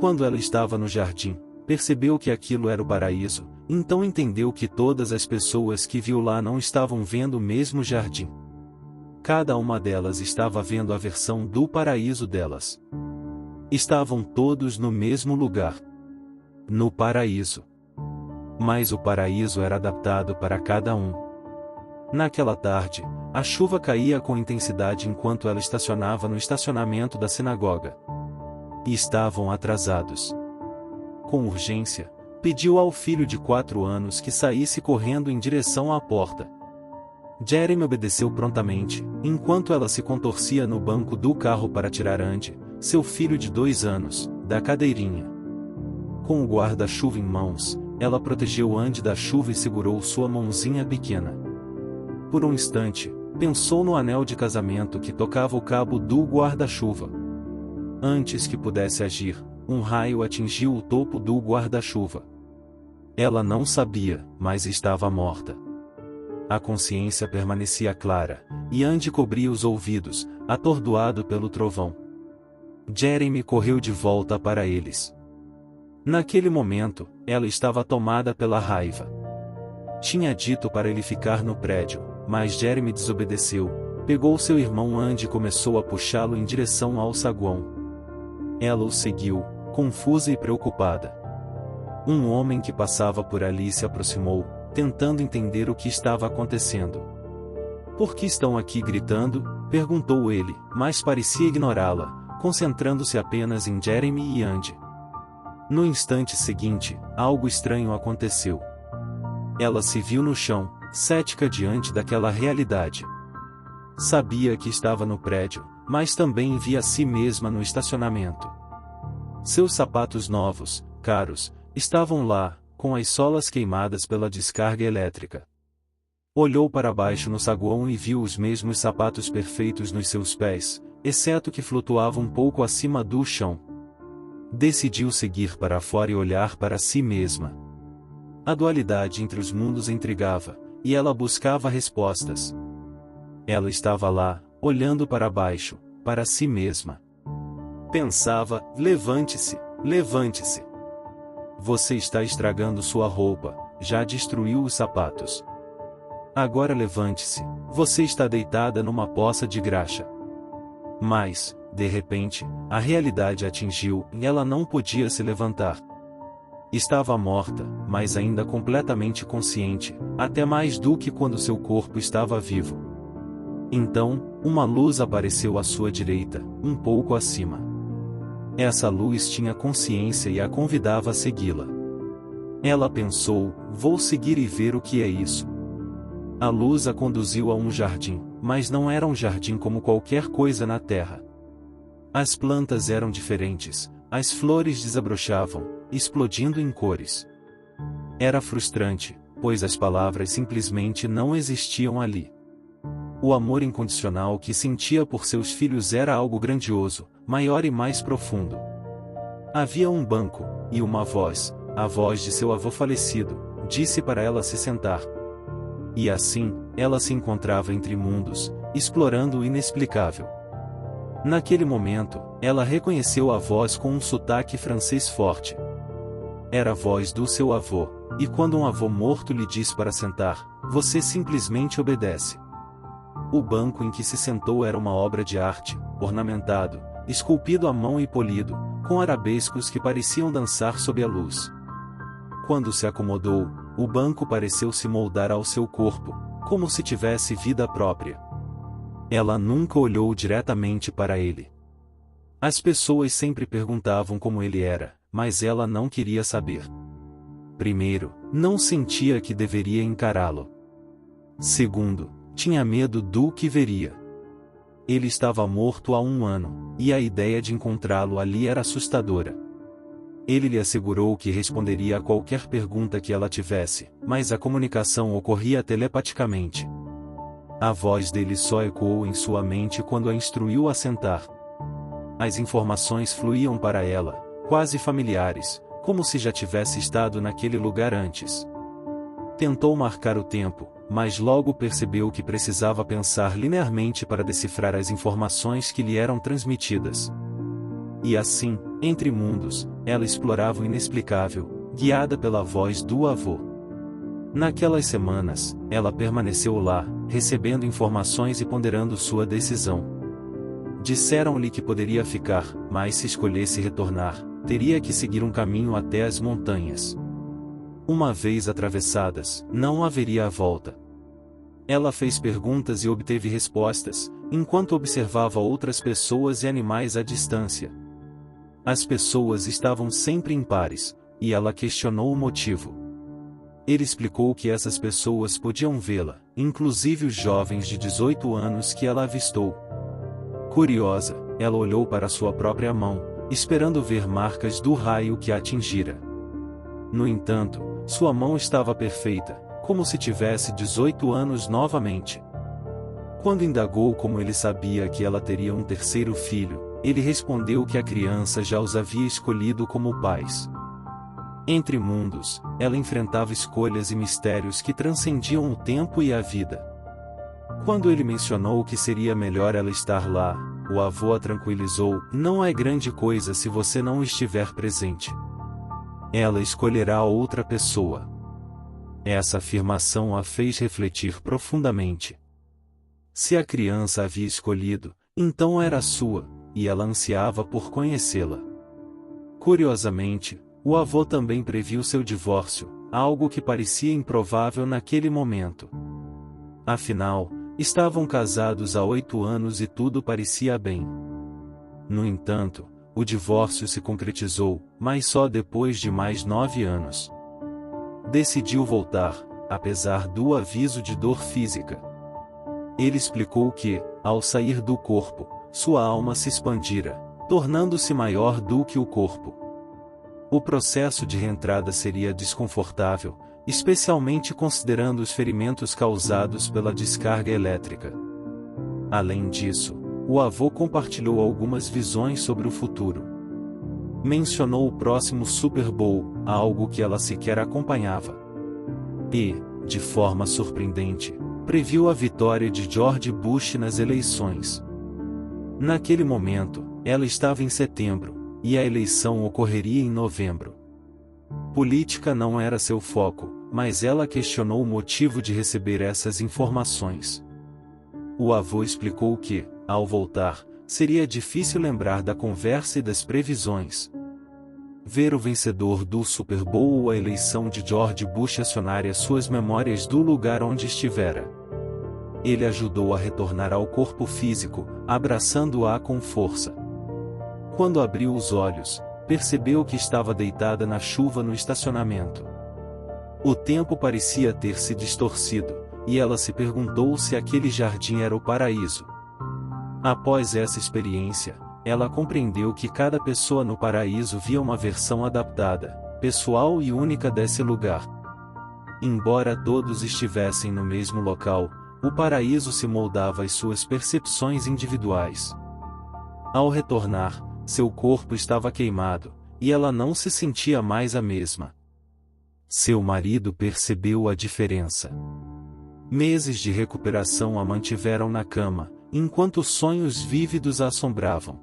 quando ela estava no jardim, percebeu que aquilo era o paraíso, então entendeu que todas as pessoas que viu lá não estavam vendo o mesmo jardim. Cada uma delas estava vendo a versão do paraíso delas. Estavam todos no mesmo lugar. No paraíso. Mas o paraíso era adaptado para cada um. Naquela tarde, a chuva caía com intensidade enquanto ela estacionava no estacionamento da sinagoga. E estavam atrasados. Com urgência, pediu ao filho de 4 anos que saísse correndo em direção à porta. Jeremy obedeceu prontamente, enquanto ela se contorcia no banco do carro para tirar Andy, seu filho de 2 anos, da cadeirinha. Com o guarda-chuva em mãos, ela protegeu Andy da chuva e segurou sua mãozinha pequena. Por um instante, pensou no anel de casamento que tocava o cabo do guarda-chuva. Antes que pudesse agir, um raio atingiu o topo do guarda-chuva. Ela não sabia, mas estava morta. A consciência permanecia clara, e Andy cobria os ouvidos, atordoado pelo trovão. Jeremy correu de volta para eles. Naquele momento, ela estava tomada pela raiva. Tinha dito para ele ficar no prédio, mas Jeremy desobedeceu, pegou seu irmão Andy e começou a puxá-lo em direção ao saguão. Ela o seguiu, confusa e preocupada. Um homem que passava por ali se aproximou, tentando entender o que estava acontecendo. "Por que estão aqui gritando?" perguntou ele, mas parecia ignorá-la, concentrando-se apenas em Jeremy e Andy. No instante seguinte, algo estranho aconteceu. Ela se viu no chão, cética diante daquela realidade. Sabia que estava no prédio, mas também via a si mesma no estacionamento. Seus sapatos novos, caros, estavam lá, com as solas queimadas pela descarga elétrica. Olhou para baixo no saguão e viu os mesmos sapatos perfeitos nos seus pés, exceto que flutuavam um pouco acima do chão. Decidiu seguir para fora e olhar para si mesma. A dualidade entre os mundos intrigava, e ela buscava respostas. Ela estava lá, olhando para baixo, para si mesma. Pensava: levante-se, levante-se. Você está estragando sua roupa, já destruiu os sapatos. Agora levante-se, você está deitada numa poça de graxa. Mas, de repente, a realidade atingiu e ela não podia se levantar. Estava morta, mas ainda completamente consciente, até mais do que quando seu corpo estava vivo. Então, uma luz apareceu à sua direita, um pouco acima. Essa luz tinha consciência e a convidava a segui-la. Ela pensou: vou seguir e ver o que é isso. A luz a conduziu a um jardim, mas não era um jardim como qualquer coisa na terra. As plantas eram diferentes, as flores desabrochavam, explodindo em cores. Era frustrante, pois as palavras simplesmente não existiam ali. O amor incondicional que sentia por seus filhos era algo grandioso, maior e mais profundo. Havia um banco, e uma voz, a voz de seu avô falecido, disse para ela se sentar. E assim, ela se encontrava entre mundos, explorando o inexplicável. Naquele momento, ela reconheceu a voz com um sotaque francês forte. Era a voz do seu avô, e quando um avô morto lhe diz para sentar, você simplesmente obedece. O banco em que se sentou era uma obra de arte, ornamentado, esculpido à mão e polido, com arabescos que pareciam dançar sob a luz. Quando se acomodou, o banco pareceu se moldar ao seu corpo, como se tivesse vida própria. Ela nunca olhou diretamente para ele. As pessoas sempre perguntavam como ele era, mas ela não queria saber. Primeiro, não sentia que deveria encará-lo. Segundo, tinha medo do que veria. Ele estava morto há 1 ano, e a ideia de encontrá-lo ali era assustadora. Ele lhe assegurou que responderia a qualquer pergunta que ela tivesse, mas a comunicação ocorria telepaticamente. A voz dele só ecoou em sua mente quando a instruiu a sentar. As informações fluíam para ela, quase familiares, como se já tivesse estado naquele lugar antes. Tentou marcar o tempo, mas logo percebeu que precisava pensar linearmente para decifrar as informações que lhe eram transmitidas. E assim, entre mundos, ela explorava o inexplicável, guiada pela voz do avô. Naquelas semanas, ela permaneceu lá, recebendo informações e ponderando sua decisão. Disseram-lhe que poderia ficar, mas se escolhesse retornar, teria que seguir um caminho até as montanhas. Uma vez atravessadas, não haveria volta. Ela fez perguntas e obteve respostas, enquanto observava outras pessoas e animais à distância. As pessoas estavam sempre impares, e ela questionou o motivo. Ele explicou que essas pessoas podiam vê-la, inclusive os jovens de 18 anos que ela avistou. Curiosa, ela olhou para sua própria mão, esperando ver marcas do raio que a atingira. No entanto, sua mão estava perfeita, como se tivesse 18 anos novamente. Quando indagou como ele sabia que ela teria um terceiro filho, ele respondeu que a criança já os havia escolhido como pais. Entre mundos, ela enfrentava escolhas e mistérios que transcendiam o tempo e a vida. Quando ele mencionou que seria melhor ela estar lá, o avô a tranquilizou: não é grande coisa se você não estiver presente. Ela escolherá outra pessoa. Essa afirmação a fez refletir profundamente. Se a criança havia escolhido, então era sua, e ela ansiava por conhecê-la. Curiosamente, o avô também previu seu divórcio, algo que parecia improvável naquele momento. Afinal, estavam casados há 8 anos e tudo parecia bem. No entanto, o divórcio se concretizou, mas só depois de mais 9 anos. Decidiu voltar, apesar do aviso de dor física. Ele explicou que, ao sair do corpo, sua alma se expandira, tornando-se maior do que o corpo. O processo de reentrada seria desconfortável, especialmente considerando os ferimentos causados pela descarga elétrica. Além disso, o avô compartilhou algumas visões sobre o futuro. Mencionou o próximo Super Bowl, algo que ela sequer acompanhava. E, de forma surpreendente, previu a vitória de George Bush nas eleições. Naquele momento, ela estava em setembro, e a eleição ocorreria em novembro. Política não era seu foco, mas ela questionou o motivo de receber essas informações. O avô explicou que, ao voltar, seria difícil lembrar da conversa e das previsões. Ver o vencedor do Super Bowl ou a eleição de George Bush acionar as suas memórias do lugar onde estivera. Ele ajudou a retornar ao corpo físico, abraçando-a com força. Quando abriu os olhos, percebeu que estava deitada na chuva no estacionamento. O tempo parecia ter se distorcido, e ela se perguntou se aquele jardim era o paraíso. Após essa experiência, ela compreendeu que cada pessoa no paraíso via uma versão adaptada, pessoal e única desse lugar. Embora todos estivessem no mesmo local, o paraíso se moldava às suas percepções individuais. Ao retornar, seu corpo estava queimado, e ela não se sentia mais a mesma. Seu marido percebeu a diferença. Meses de recuperação a mantiveram na cama, enquanto sonhos vívidos a assombravam.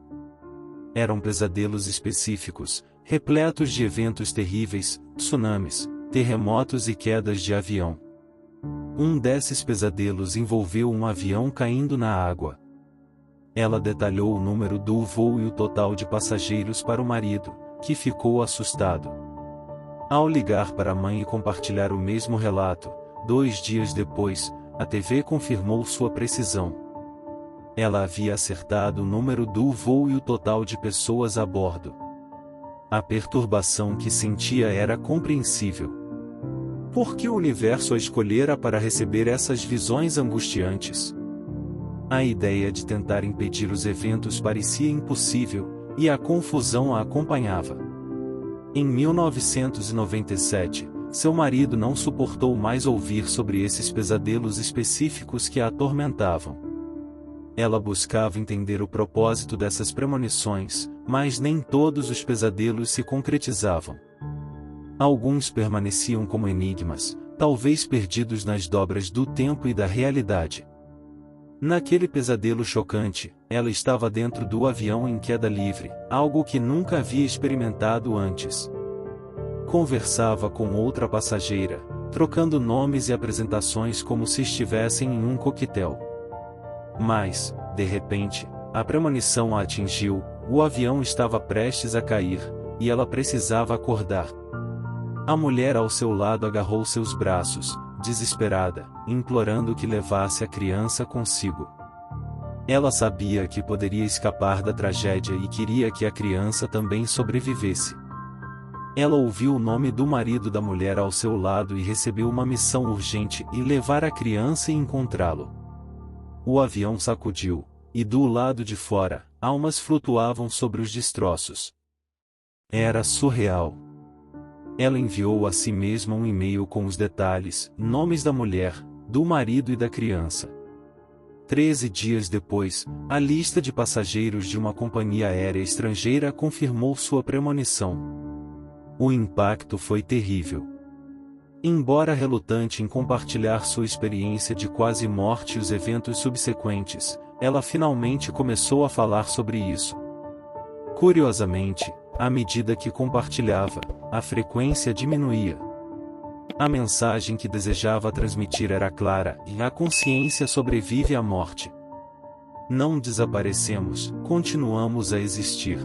Eram pesadelos específicos, repletos de eventos terríveis, tsunamis, terremotos e quedas de avião. Um desses pesadelos envolveu um avião caindo na água. Ela detalhou o número do voo e o total de passageiros para o marido, que ficou assustado. Ao ligar para a mãe e compartilhar o mesmo relato, 2 dias depois, a TV confirmou sua precisão. Ela havia acertado o número do voo e o total de pessoas a bordo. A perturbação que sentia era compreensível. Por que o universo a escolhera para receber essas visões angustiantes? A ideia de tentar impedir os eventos parecia impossível, e a confusão a acompanhava. Em 1997, seu marido não suportou mais ouvir sobre esses pesadelos específicos que a atormentavam. Ela buscava entender o propósito dessas premonições, mas nem todos os pesadelos se concretizavam. Alguns permaneciam como enigmas, talvez perdidos nas dobras do tempo e da realidade. Naquele pesadelo chocante, ela estava dentro do avião em queda livre, algo que nunca havia experimentado antes. Conversava com outra passageira, trocando nomes e apresentações como se estivessem em um coquetel. Mas, de repente, a premonição a atingiu, o avião estava prestes a cair, e ela precisava acordar. A mulher ao seu lado agarrou seus braços, desesperada, implorando que levasse a criança consigo. Ela sabia que poderia escapar da tragédia e queria que a criança também sobrevivesse. Ela ouviu o nome do marido da mulher ao seu lado e recebeu uma missão urgente e levar a criança e encontrá-lo. O avião sacudiu, e do lado de fora, almas flutuavam sobre os destroços. Era surreal. Ela enviou a si mesma um e-mail com os detalhes, nomes da mulher, do marido e da criança. 13 dias depois, a lista de passageiros de uma companhia aérea estrangeira confirmou sua premonição. O impacto foi terrível. Embora relutante em compartilhar sua experiência de quase morte e os eventos subsequentes, ela finalmente começou a falar sobre isso. Curiosamente, à medida que compartilhava, a frequência diminuía. A mensagem que desejava transmitir era clara, e a consciência sobrevive à morte. Não desaparecemos, continuamos a existir.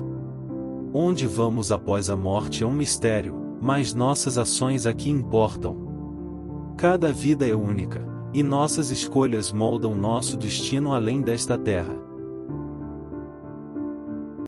Onde vamos após a morte é um mistério, mas nossas ações aqui importam. Cada vida é única, e nossas escolhas moldam nosso destino além desta terra.